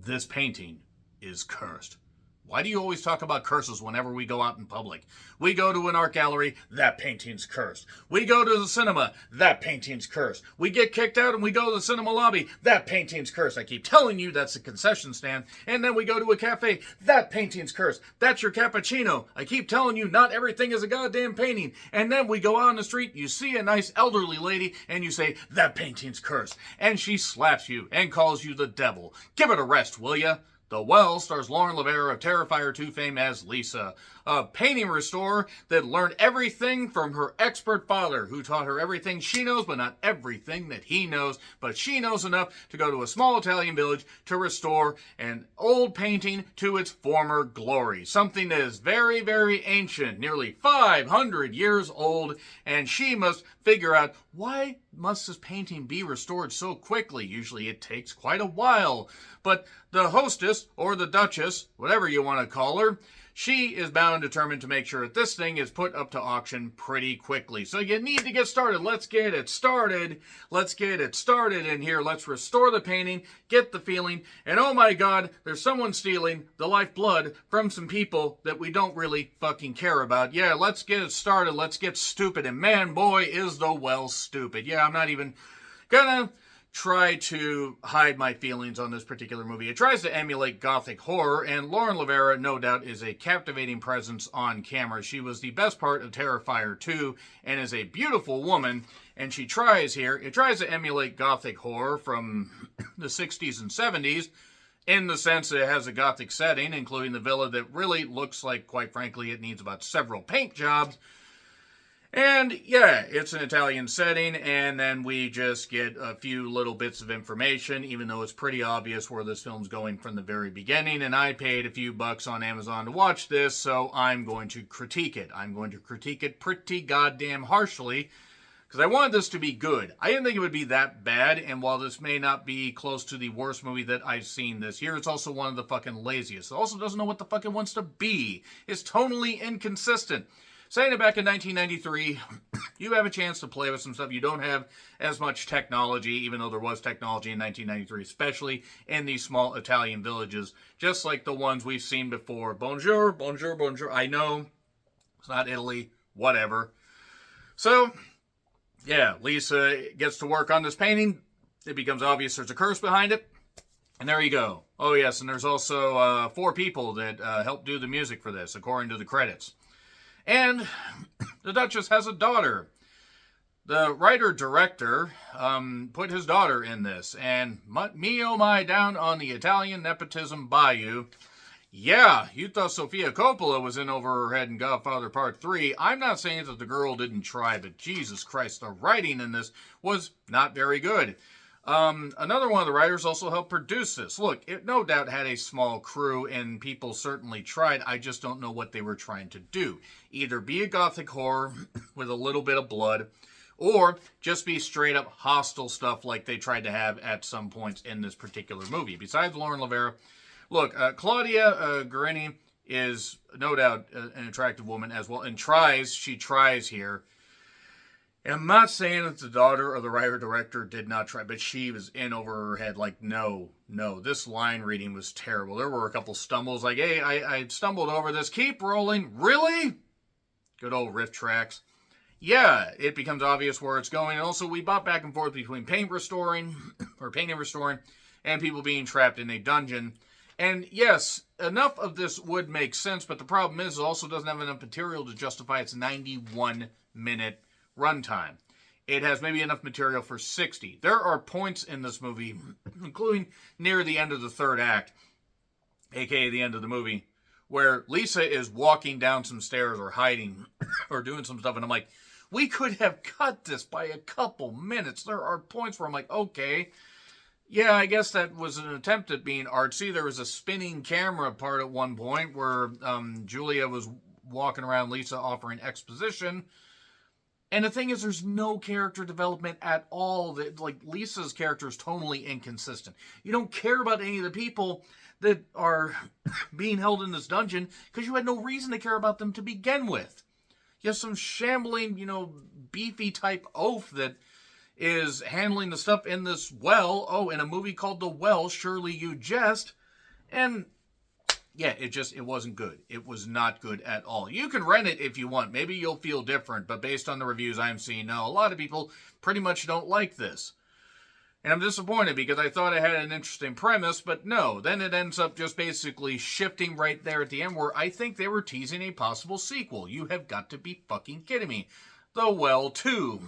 This painting is cursed. Why do you always talk about curses whenever we go out in public? We go to an art gallery, that painting's cursed. We go to the cinema, that painting's cursed. We get kicked out and we go to the cinema lobby, that painting's cursed. I keep telling you that's a concession stand. And then we go to a cafe, that painting's cursed. That's your cappuccino. I keep telling you not everything is a goddamn painting. And then we go out on the street, you see a nice elderly lady, and you say, that painting's cursed. And she slaps you and calls you the devil. Give it a rest, will ya? The Well stars Lauren Lavera of Terrifier 2 fame as Lisa, a painting restorer that learned everything from her expert father, who taught her everything she knows, but not everything that he knows. But she knows enough to go to a small Italian village to restore an old painting to its former glory. Something that is very, very ancient, nearly 500 years old, and she must figure out, why must this painting be restored so quickly? Usually it takes quite a while. But the hostess, or the duchess, whatever you want to call her, she is bound and determined to make sure that this thing is put up to auction pretty quickly. So you need to get started. Let's get it started. Let's get it started in here. Let's restore the painting, get the feeling, and oh my God, there's someone stealing the lifeblood from some people that we don't really fucking care about. Yeah, let's get it started. Let's get stupid. And man, boy, is the Well stupid. Yeah, I'm not even gonna try to hide my feelings on this particular movie. It tries to emulate gothic horror, and Lauren Lavera, no doubt, is a captivating presence on camera. She was the best part of Terrifier 2 and is a beautiful woman, and she tries here. It tries to emulate gothic horror from the 60s and 70s in the sense that it has a gothic setting, including the villa that really looks like, quite frankly, it needs about several paint jobs. And yeah, it's an Italian setting, and then we just get a few little bits of information, even though it's pretty obvious where this film's going from the very beginning. And I paid a few bucks on Amazon to watch this, so I'm going to critique it. I'm going to critique it pretty goddamn harshly, because I wanted this to be good. I didn't think it would be that bad, and while this may not be close to the worst movie that I've seen this year, it's also one of the fucking laziest. It also doesn't know what the fuck it wants to be. It's tonally inconsistent. Saying it back in 1993, you have a chance to play with some stuff. You don't have as much technology, even though there was technology in 1993, especially in these small Italian villages, just like the ones we've seen before. Bonjour, bonjour, bonjour. I know, it's not Italy, whatever. So, yeah, Lisa gets to work on this painting. It becomes obvious there's a curse behind it. And there you go. Oh, yes, and there's also 4 people that helped do the music for this, according to the credits. And the Duchess has a daughter. The writer-director put his daughter in this. And me oh my, down on the Italian nepotism bayou. Yeah, you thought Sofia Coppola was in over her head in Godfather Part 3. I'm not saying that the girl didn't try, but Jesus Christ, the writing in this was not very good. Another one of the writers also helped produce this. Look, it no doubt had a small crew, and people certainly tried. I just don't know what they were trying to do. Either be a gothic horror with a little bit of blood, or just be straight up hostile stuff like they tried to have at some points in this particular movie. Besides Lauren Lavera, look, Claudia Guarini is no doubt an attractive woman as well, and she tries here. And I'm not saying that the daughter of the writer-director did not try, but she was in over her head. Like, no, this line reading was terrible. There were a couple stumbles, like, hey, I stumbled over this. Keep rolling. Really? Good old riff tracks. Yeah, it becomes obvious where it's going. And also, we bop back and forth between painting restoring, and people being trapped in a dungeon. And yes, enough of this would make sense, but the problem is it also doesn't have enough material to justify its 91-minute runtime. It has maybe enough material for 60. There are points in this movie, including near the end of the third act, aka the end of the movie, where Lisa is walking down some stairs or hiding or doing some stuff, and I'm like, we could have cut this by a couple minutes. There are points where I'm like, okay, yeah, I guess that was an attempt at being artsy. There was a spinning camera part at one point where Julia was walking around Lisa offering exposition. And the thing is, there's no character development at all. Like, Lisa's character is totally inconsistent. You don't care about any of the people that are being held in this dungeon because you had no reason to care about them to begin with. You have some shambling, beefy type oaf that is handling the stuff in this well. Oh, in a movie called The Well, surely you jest. And yeah, it wasn't good. It was not good at all. You can rent it if you want. Maybe you'll feel different, but based on the reviews I'm seeing now, a lot of people pretty much don't like this. And I'm disappointed because I thought it had an interesting premise, but no. Then it ends up just basically shifting right there at the end where I think they were teasing a possible sequel. You have got to be fucking kidding me. The Well 2.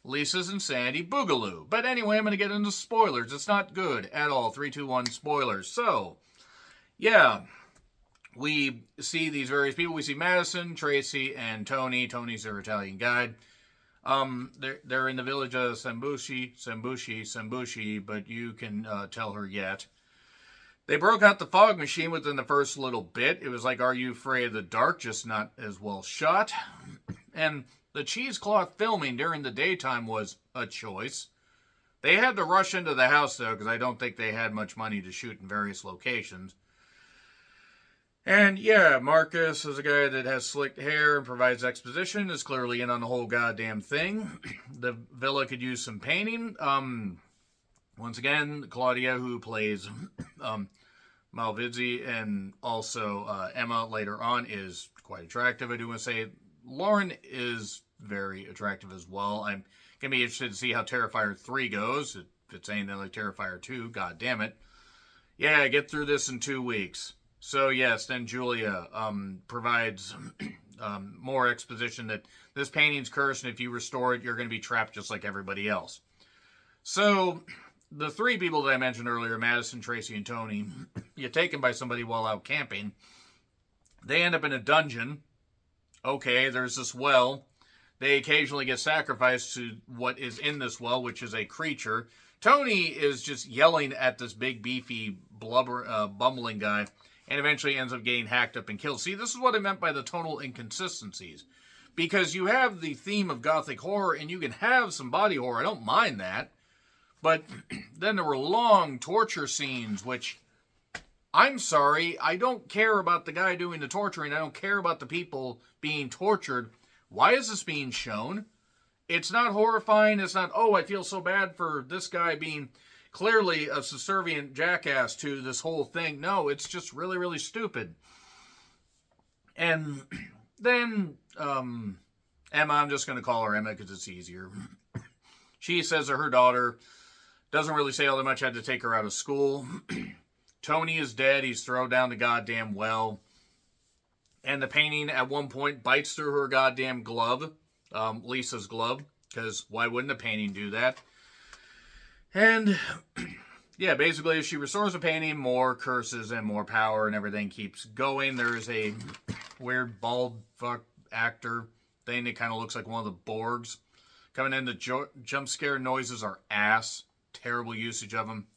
Lisa's Insanity Boogaloo. But anyway, I'm going to get into spoilers. It's not good at all. 3, 2, 1, spoilers. So, yeah. We see these various people. We see Madison, Tracy, and Tony. Tony's their Italian guide. They're in the village of Sambushi, but you can tell her yet. They broke out the fog machine within the first little bit. It was like Are You Afraid of the Dark, just not as well shot. And the cheesecloth filming during the daytime was a choice. They had to rush into the house, though, because I don't think they had much money to shoot in various locations. And yeah, Marcus is a guy that has slicked hair and provides exposition, is clearly in on the whole goddamn thing. The villa could use some painting. Once again, Claudia, who plays Malvizzi, and also Emma later on, is quite attractive. I do want to say Lauren is very attractive as well. I'm going to be interested to see how Terrifier 3 goes. If it's anything like Terrifier 2, god damn it. Yeah, get through this in 2 weeks. So yes, then Julia provides more exposition that this painting's cursed, and if you restore it, you're going to be trapped just like everybody else. So the 3 people that I mentioned earlier, Madison, Tracy, and Tony, get taken by somebody while out camping. They end up in a dungeon. Okay, there's this well. They occasionally get sacrificed to what is in this well, which is a creature. Tony is just yelling at this big, beefy, bumbling guy, and eventually ends up getting hacked up and killed. See, this is what I meant by the tonal inconsistencies. Because you have the theme of gothic horror, and you can have some body horror. I don't mind that. But then there were long torture scenes, which, I'm sorry, I don't care about the guy doing the torturing. I don't care about the people being tortured. Why is this being shown? It's not horrifying. It's not, oh, I feel so bad for this guy being clearly a subservient jackass to this whole thing. No, it's just really, really stupid. And then Emma, I'm just going to call her Emma because it's easier. She says that her daughter doesn't really say all that much, had to take her out of school. Tony is dead. He's thrown down the goddamn well. And the painting at one point bites through her goddamn glove, Lisa's glove, because why wouldn't a painting do that? And yeah, basically, if she restores a painting, more curses and more power and everything keeps going. There's a weird bald fuck actor thing that kind of looks like one of the Borgs. Coming in, the jump scare noises are ass. Terrible usage of them.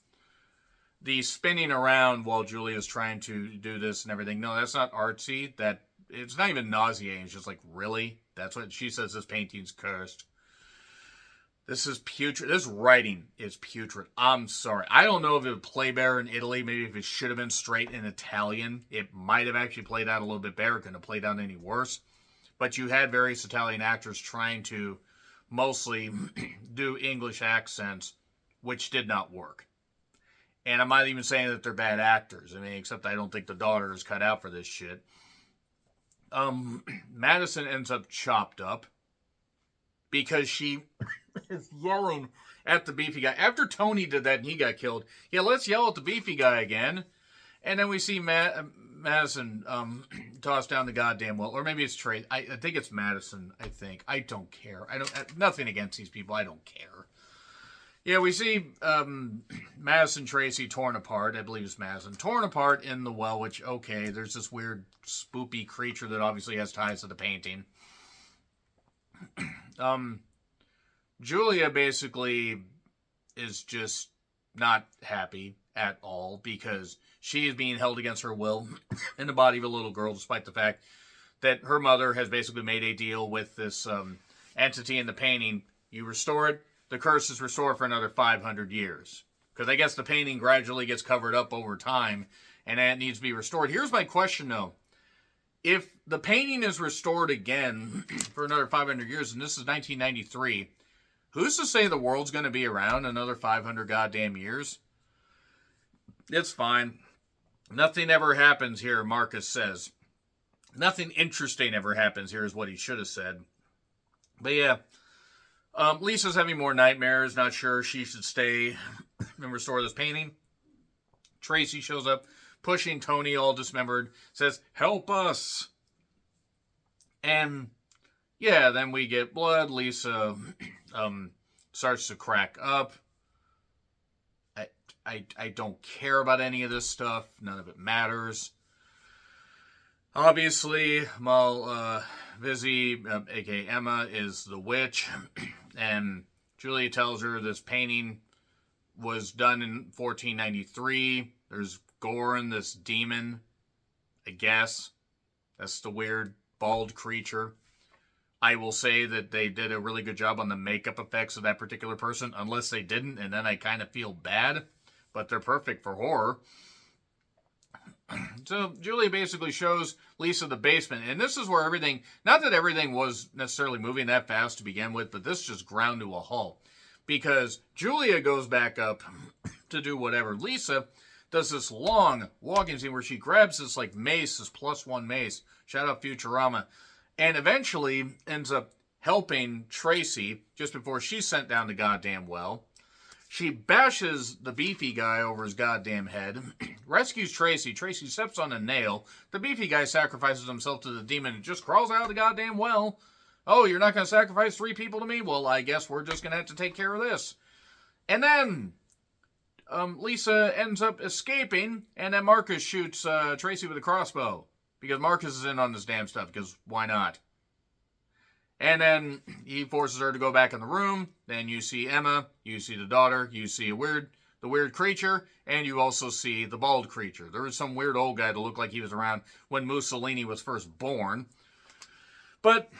The spinning around while Julia's trying to do this and everything. No, that's not artsy. It's not even nauseating. It's just like, really? That's what she says this painting's cursed. This is putrid. This writing is putrid. I'm sorry. I don't know if it would play better in Italy. Maybe if it should have been straight in Italian. It might have actually played out a little bit better. It couldn't have played out any worse. But you had various Italian actors trying to mostly do English accents, which did not work. And I'm not even saying that they're bad actors. I mean, except I don't think the daughter is cut out for this shit. Madison ends up chopped up because she is yelling at the beefy guy. After Tony did that and he got killed, yeah, let's yell at the beefy guy again. And then we see Madison toss down the goddamn well. Or maybe it's Trey. I think it's Madison, I think. I don't care. Nothing against these people. I don't care. Yeah, we see Madison Tracy torn apart. I believe it's Madison. Torn apart in the well, which, okay, there's this weird spoopy creature that obviously has ties to the painting. Julia basically is just not happy at all because she is being held against her will in the body of a little girl, despite the fact that her mother has basically made a deal with this entity in the painting. You restore it, the curse is restored for another 500 years. Because I guess the painting gradually gets covered up over time, and that needs to be restored. Here's my question, though. If the painting is restored again for another 500 years, and this is 1993, who's to say the world's going to be around another 500 goddamn years? It's fine. Nothing ever happens here, Marcus says. Nothing interesting ever happens here is what he should have said. But yeah, Lisa's having more nightmares, not sure she should stay and restore this painting. Tracy shows up, pushing Tony all dismembered, says, "Help us." And yeah, then we get blood. Lisa starts to crack up. I don't care about any of this stuff. None of it matters. Obviously, Vizzy, aka Emma, is the witch, and Julia tells her this painting was done in 1493. There's Goran, this demon, I guess. That's the weird bald creature. I will say that they did a really good job on the makeup effects of that particular person, unless they didn't, and then I kind of feel bad. But they're perfect for horror. So Julia basically shows Lisa the basement, and this is where everything, not that everything was necessarily moving that fast to begin with, but this just ground to a halt. Because Julia goes back up to do whatever. Lisa does this long walking scene where she grabs this like mace, this +1 mace, shout out Futurama, and eventually ends up helping Tracy just before she's sent down the goddamn well. She bashes the beefy guy over his goddamn head, rescues Tracy. Tracy steps on a nail. The beefy guy sacrifices himself to the demon and just crawls out of the goddamn well. Oh, you're not going to sacrifice 3 people to me? Well, I guess we're just going to have to take care of this. And then Lisa ends up escaping, and then Marcus shoots Tracy with a crossbow. Because Marcus is in on this damn stuff, because why not? And then he forces her to go back in the room. Then you see Emma, you see the daughter, you see the weird creature, and you also see the bald creature. There was some weird old guy that looked like he was around when Mussolini was first born. But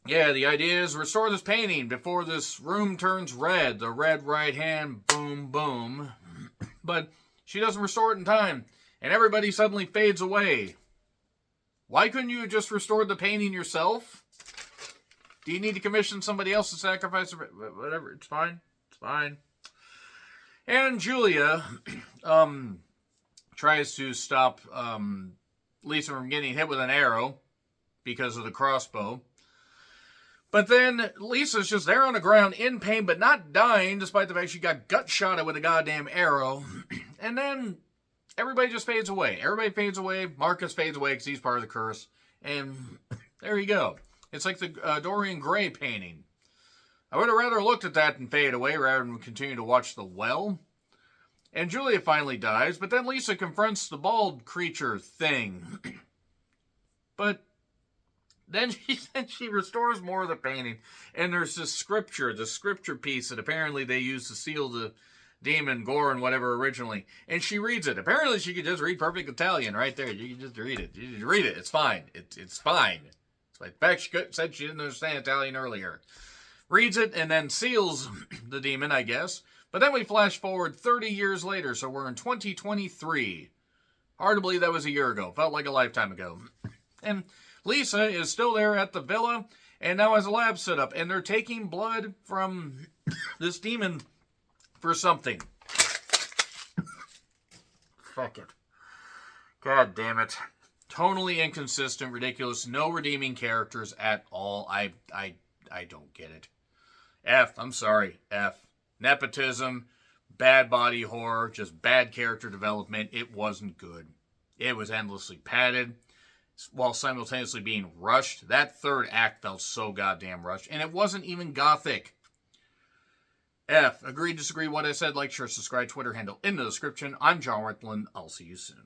yeah, the idea is restore this painting before this room turns red. The red right hand, boom, boom. But she doesn't restore it in time, and everybody suddenly fades away. Why couldn't you have just restored the painting yourself? Do you need to commission somebody else to sacrifice? Whatever, it's fine. It's fine. And Julia tries to stop Lisa from getting hit with an arrow because of the crossbow. But then Lisa's just there on the ground in pain, but not dying, despite the fact she got gut shot with a goddamn arrow. And then everybody just fades away. Everybody fades away. Marcus fades away because he's part of the curse. And there you go. It's like the Dorian Gray painting. I would have rather looked at that and fade away rather than continue to watch The Well. And Julia finally dies, but then Lisa confronts the bald creature thing. But then she restores more of the painting, and there's this scripture piece that apparently they used to seal the demon, Goran, whatever, originally. And she reads it. Apparently she could just read perfect Italian right there. You can just read it. You just read it. It's fine. It's fine. In fact, she said she didn't understand Italian earlier. Reads it and then seals the demon, I guess. But then we flash forward 30 years later, so we're in 2023. Hard to believe that was a year ago. Felt like a lifetime ago. And Lisa is still there at the villa and now has a lab set up. And they're taking blood from this demon for something. Fuck it. God damn it. Tonally inconsistent, ridiculous, no redeeming characters at all. I don't get it. I'm sorry. Nepotism, bad body horror, just bad character development. It wasn't good. It was endlessly padded while simultaneously being rushed. That third act felt so goddamn rushed, and it wasn't even gothic. Agree, disagree, what I said, like, share, subscribe, Twitter handle in the description. I'm John Worthland. I'll see you soon.